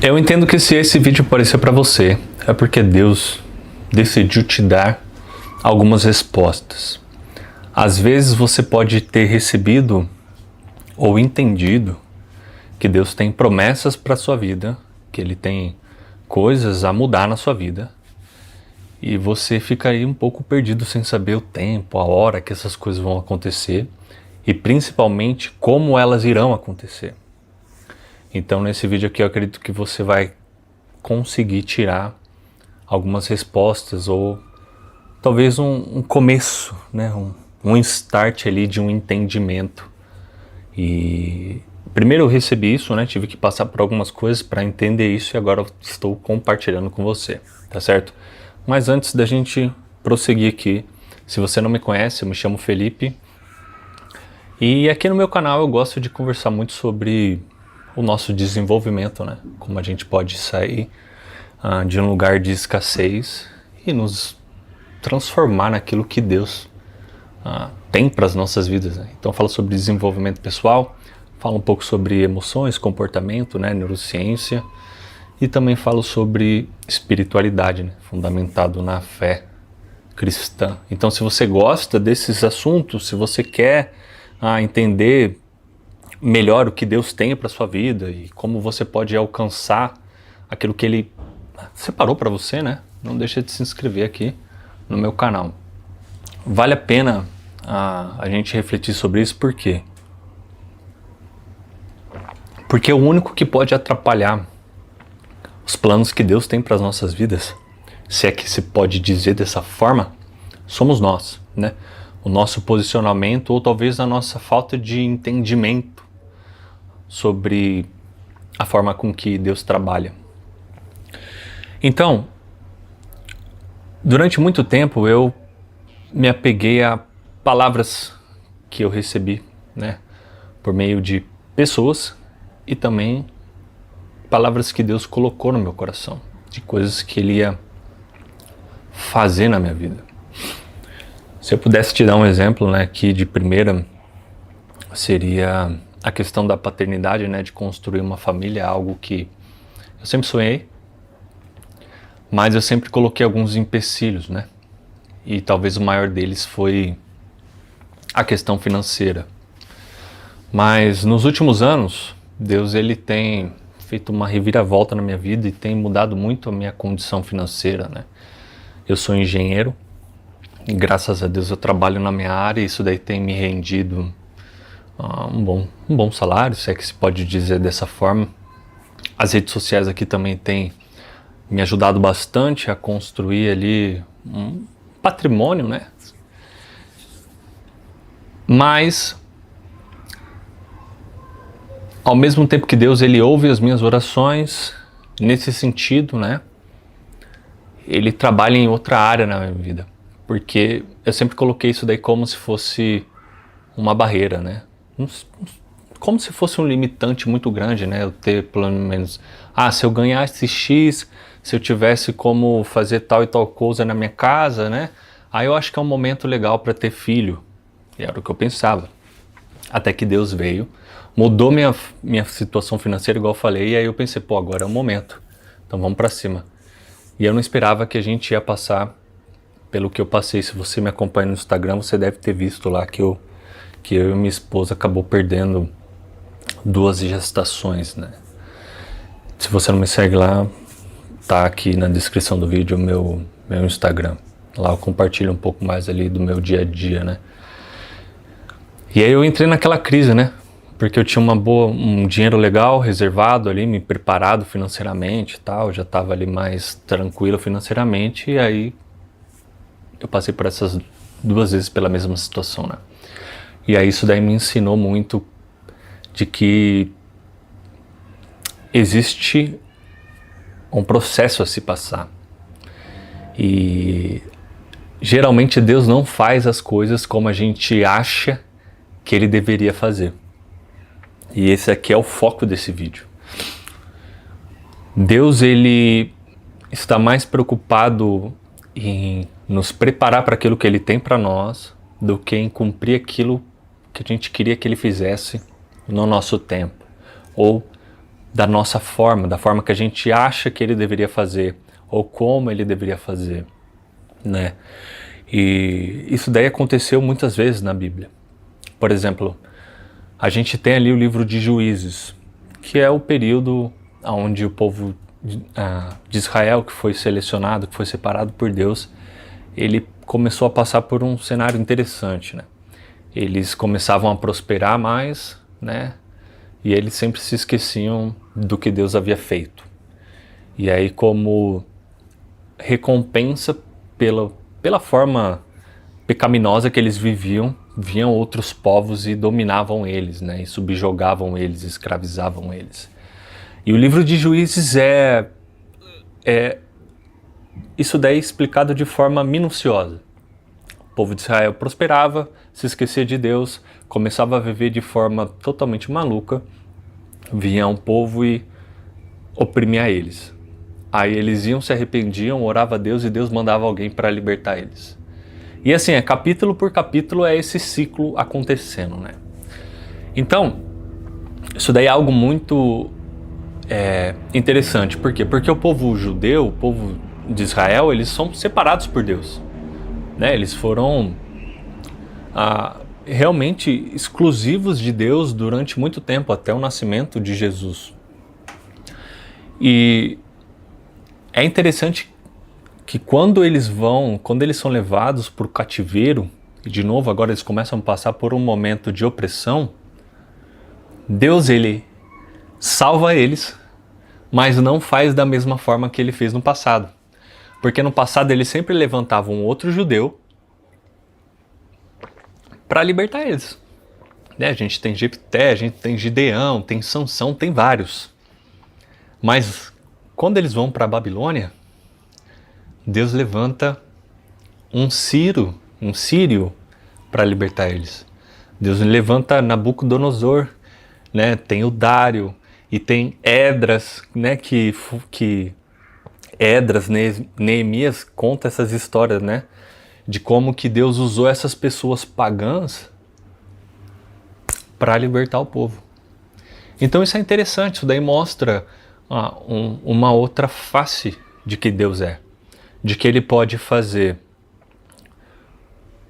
Eu entendo que se esse vídeo aparecer para você, é porque Deus decidiu te dar algumas respostas. Às vezes você pode ter recebido ou entendido que Deus tem promessas para sua vida, que Ele tem coisas a mudar na sua vida, e você fica aí um pouco perdido sem saber o tempo, a hora que essas coisas vão acontecer e principalmente como elas irão acontecer. Então nesse vídeo aqui eu acredito que você vai conseguir tirar algumas respostas ou talvez um começo, né? um start ali de um entendimento. E primeiro eu recebi isso, né? Tive que passar por algumas coisas para entender isso e agora eu estou compartilhando com você, tá certo? Mas antes da gente prosseguir aqui, se você não me conhece, eu me chamo Felipe e aqui no meu canal eu gosto de conversar muito sobre o nosso desenvolvimento, né? Como a gente pode sair de um lugar de escassez e nos transformar naquilo que Deus tem para as nossas vidas, né? Então fala sobre desenvolvimento pessoal, fala um pouco sobre emoções, comportamento, né? Neurociência, e também falo sobre espiritualidade, né? Fundamentado na fé cristã. Então se você gosta desses assuntos, se você quer entender melhor o que Deus tem para sua vida e como você pode alcançar aquilo que Ele separou para você, né? Não deixa de se inscrever aqui no meu canal. Vale a pena a gente refletir sobre isso, por quê? Porque o único que pode atrapalhar os planos que Deus tem para as nossas vidas, se é que se pode dizer dessa forma, somos nós, né? O nosso posicionamento ou talvez a nossa falta de entendimento sobre a forma com que Deus trabalha. Então, durante muito tempo eu me apeguei a palavras que eu recebi, né, por meio de pessoas e também palavras que Deus colocou no meu coração, de coisas que Ele ia fazer na minha vida. Se eu pudesse te dar um exemplo, né, que de primeira seria a questão da paternidade, né, de construir uma família, algo que eu sempre sonhei, mas eu sempre coloquei alguns empecilhos, né? E talvez o maior deles foi a questão financeira. Mas nos últimos anos, Deus ele tem feito uma reviravolta na minha vida e tem mudado muito a minha condição financeira, né? Eu sou engenheiro e graças a Deus eu trabalho na minha área e isso daí tem me rendido um bom salário, se é que se pode dizer dessa forma. As redes sociais aqui também têm me ajudado bastante a construir ali um patrimônio, né? Mas ao mesmo tempo que Deus ele ouve as minhas orações nesse sentido, né? Ele trabalha em outra área na minha vida, porque eu sempre coloquei isso daí como se fosse uma barreira, né? Como se fosse um limitante muito grande, né? Eu ter pelo menos, se eu ganhasse X, se eu tivesse como fazer tal e tal coisa na minha casa, né? Aí eu acho que é um momento legal para ter filho. E era o que eu pensava. Até que Deus veio, mudou minha situação financeira, igual eu falei, e aí eu pensei, agora é o momento. Então vamos para cima. E eu não esperava que a gente ia passar pelo que eu passei. Se você me acompanha no Instagram, você deve ter visto lá que eu e minha esposa acabou perdendo 2 gestações, né? Se você não me segue lá, tá aqui na descrição do vídeo o meu Instagram. Lá eu compartilho um pouco mais ali do meu dia a dia, né? E aí eu entrei naquela crise, né? Porque eu tinha um dinheiro legal reservado ali, me preparado financeiramente e tal, já estava ali mais tranquilo financeiramente, e aí eu passei por essas 2 vezes pela mesma situação, né? E aí isso daí me ensinou muito de que existe um processo a se passar. E geralmente Deus não faz as coisas como a gente acha que Ele deveria fazer. E esse aqui é o foco desse vídeo. Deus ele está mais preocupado em nos preparar para aquilo que Ele tem para nós do que em cumprir aquilo que a gente queria que Ele fizesse no nosso tempo ou da nossa forma, da forma que a gente acha que ele deveria fazer, ou como ele deveria fazer, né? E isso daí aconteceu muitas vezes na Bíblia. Por exemplo, a gente tem ali o livro de Juízes, que é o período onde o povo de Israel, que foi selecionado, que foi separado por Deus, ele começou a passar por um cenário interessante, né? Eles começavam a prosperar mais, né? E eles sempre se esqueciam do que Deus havia feito. E aí, como recompensa pela forma pecaminosa que eles viviam, vinham outros povos e dominavam eles, né? E subjugavam eles, escravizavam eles. E o livro de Juízes é isso daí explicado de forma minuciosa. O povo de Israel prosperava, se esquecia de Deus, começava a viver de forma totalmente maluca, vinha um povo e oprimia eles. Aí eles iam, se arrependiam, oravam a Deus e Deus mandava alguém para libertar eles. E assim, capítulo por capítulo é esse ciclo acontecendo, né? Então, isso daí é algo muito interessante. Por quê? Porque o povo judeu, o povo de Israel, eles são separados por Deus, né? Eles foram realmente exclusivos de Deus durante muito tempo, até o nascimento de Jesus. E é interessante que quando eles são levados para o cativeiro, e de novo agora eles começam a passar por um momento de opressão, Deus, ele salva eles, mas não faz da mesma forma que ele fez no passado. Porque no passado ele sempre levantava um outro judeu para libertar eles. Né? A gente tem Jefté, a gente tem Gideão, tem Sansão, tem vários. Mas quando eles vão para a Babilônia, Deus levanta um sírio para libertar eles. Deus levanta Nabucodonosor, né? Tem o Dário e tem Esdras, né? Que Esdras, Neemias conta essas histórias, né? De como que Deus usou essas pessoas pagãs para libertar o povo. Então isso é interessante, isso daí mostra uma outra face de que Deus é. De que ele pode fazer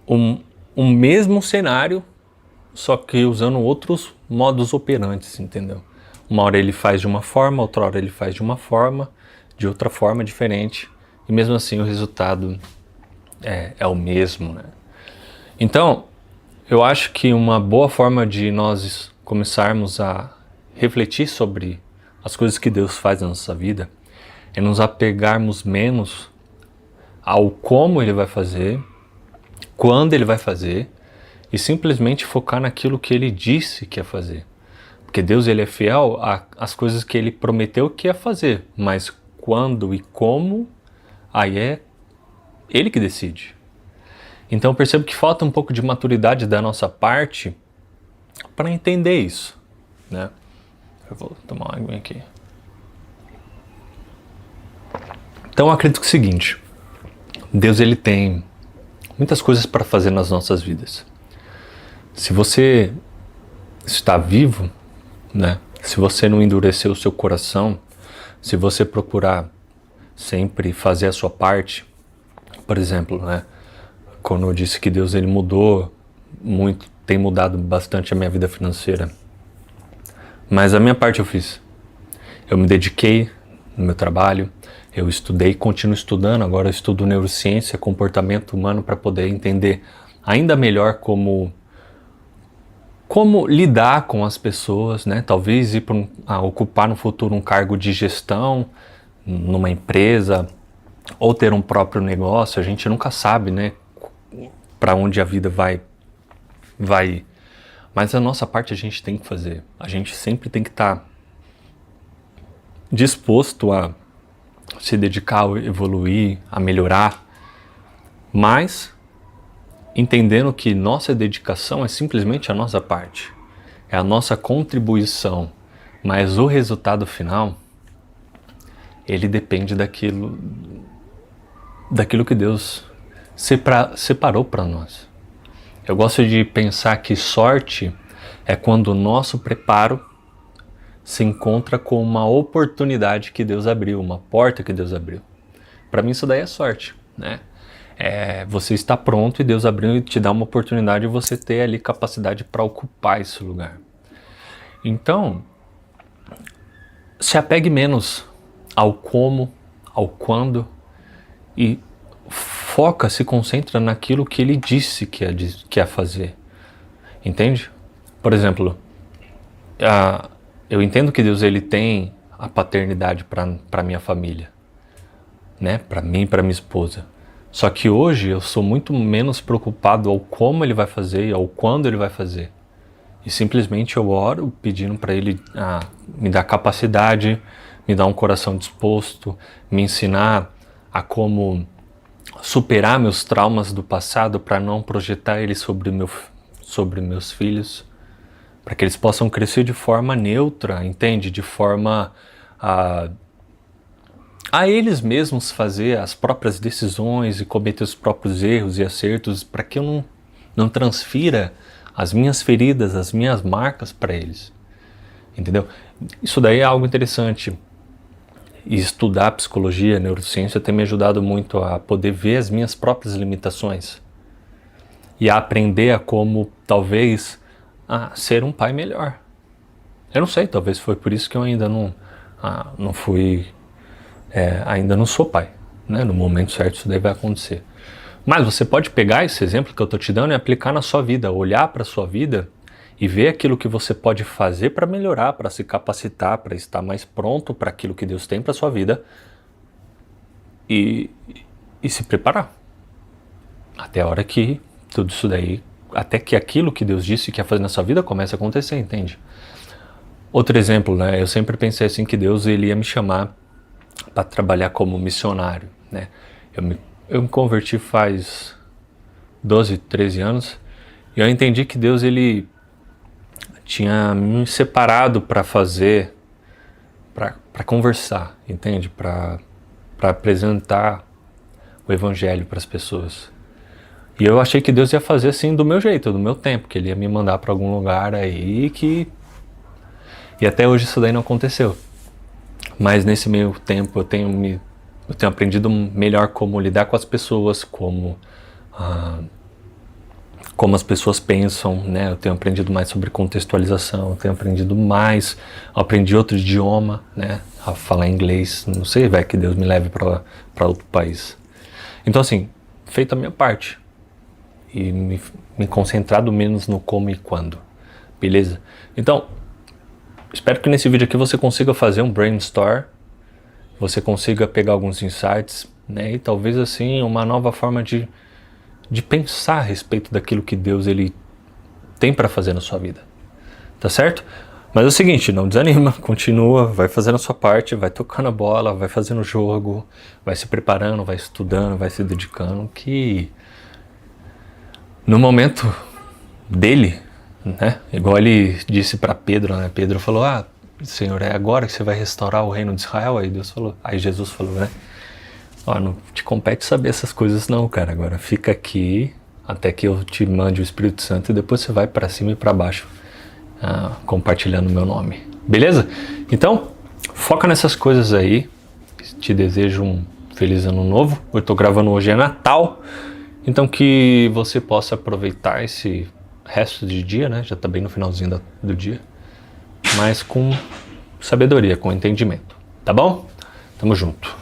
um mesmo cenário, só que usando outros modus operantes, entendeu? Uma hora ele faz de uma forma, outra hora ele faz de uma forma, de outra forma diferente, e mesmo assim o resultado é o mesmo, né? Então, eu acho que uma boa forma de nós começarmos a refletir sobre as coisas que Deus faz na nossa vida é nos apegarmos menos ao como ele vai fazer, quando ele vai fazer, e simplesmente focar naquilo que ele disse que ia fazer. Porque Deus, ele é fiel às coisas que ele prometeu que ia fazer, mas quando e como, aí é ele que decide. Então eu percebo que falta um pouco de maturidade da nossa parte para entender isso, né? Eu vou tomar uma água aqui. Então eu acredito que é o seguinte: Deus, ele tem muitas coisas para fazer nas nossas vidas. Se você está vivo, né? Se você não endurecer o seu coração, se você procurar sempre fazer a sua parte, por exemplo, né? Quando eu disse que Deus, ele mudou muito, tem mudado bastante a minha vida financeira, mas a minha parte eu fiz. Eu me dediquei no meu trabalho, eu estudei, continuo estudando, agora eu estudo neurociência, comportamento humano, para poder entender ainda melhor como lidar com as pessoas, né? Talvez ir ocupar no futuro um cargo de gestão numa empresa, ou ter um próprio negócio. A gente nunca sabe, né, para onde a vida vai ir. Mas a nossa parte a gente tem que fazer. A gente sempre tem que estar disposto a se dedicar, a evoluir, a melhorar, mas entendendo que nossa dedicação é simplesmente a nossa parte, é a nossa contribuição, mas o resultado final, ele depende daquilo que Deus separou para nós. Eu gosto de pensar que sorte é quando o nosso preparo se encontra com uma oportunidade que Deus abriu, uma porta que Deus abriu. Para mim isso daí é sorte, né? Você está pronto e Deus abriu e te dá uma oportunidade de você ter ali capacidade para ocupar esse lugar. Então, se apegue menos ao como, ao quando e foca, se concentra naquilo que ele disse que ia fazer. Entende? Por exemplo, eu entendo que Deus ele tem a paternidade para minha família, né? Para mim e para minha esposa. Só que hoje eu sou muito menos preocupado ao como ele vai fazer e ao quando ele vai fazer. E simplesmente eu oro pedindo para ele me dar capacidade, me dar um coração disposto, me ensinar a como superar meus traumas do passado para não projetar eles sobre meus filhos, para que eles possam crescer de forma neutra, entende? De forma a eles mesmos fazer as próprias decisões e cometer os próprios erros e acertos, para que eu não transfira as minhas feridas, as minhas marcas para eles. Entendeu? Isso daí é algo interessante. E estudar psicologia, neurociência tem me ajudado muito a poder ver as minhas próprias limitações e a aprender a como, talvez, ser um pai melhor. Eu não sei, talvez foi por isso que eu ainda não fui... ainda não sou pai, né? No momento certo isso daí vai acontecer. Mas você pode pegar esse exemplo que eu estou te dando e aplicar na sua vida, olhar para a sua vida e ver aquilo que você pode fazer para melhorar, para se capacitar, para estar mais pronto para aquilo que Deus tem para a sua vida e se preparar. Até a hora que tudo isso daí, até que aquilo que Deus disse que ia fazer na sua vida comece a acontecer, entende? Outro exemplo, né? Eu sempre pensei assim que Deus ele ia me chamar para trabalhar como missionário, né? Eu me converti faz 12, 13 anos e eu entendi que Deus ele tinha me separado para fazer, para conversar, entende? Para apresentar o evangelho para as pessoas. E eu achei que Deus ia fazer assim do meu jeito, do meu tempo, que ele ia me mandar para algum lugar aí e até hoje isso daí não aconteceu. Mas nesse meio tempo eu tenho aprendido melhor como lidar com as pessoas, como as pessoas pensam, né? Eu tenho aprendido mais sobre contextualização, eu tenho aprendido mais, aprendi outro idioma, né? A falar inglês, não sei, vai que Deus me leve para outro país. Então assim, feita a minha parte e me concentrado menos no como e quando, beleza? Então, espero que nesse vídeo aqui você consiga fazer um brainstorm, você consiga pegar alguns insights, né? E talvez assim uma nova forma de pensar a respeito daquilo que Deus ele tem para fazer na sua vida, tá certo? Mas é o seguinte, não desanima, continua, vai fazendo a sua parte, vai tocando a bola, vai fazendo o jogo, vai se preparando, vai estudando, vai se dedicando, que no momento dele, né? Igual ele disse para Pedro, né? Pedro falou, Senhor, é agora que você vai restaurar o reino de Israel? Aí Jesus falou, né? Não te compete saber essas coisas não, cara. Agora fica aqui até que eu te mande o Espírito Santo e depois você vai para cima e para baixo compartilhando o meu nome. Beleza? Então, foca nessas coisas aí. Te desejo um feliz ano novo. Eu tô gravando hoje, é Natal. Então que você possa aproveitar esse resto de dia, né? Já tá bem no finalzinho do dia. Mas com sabedoria, com entendimento. Tá bom? Tamo junto.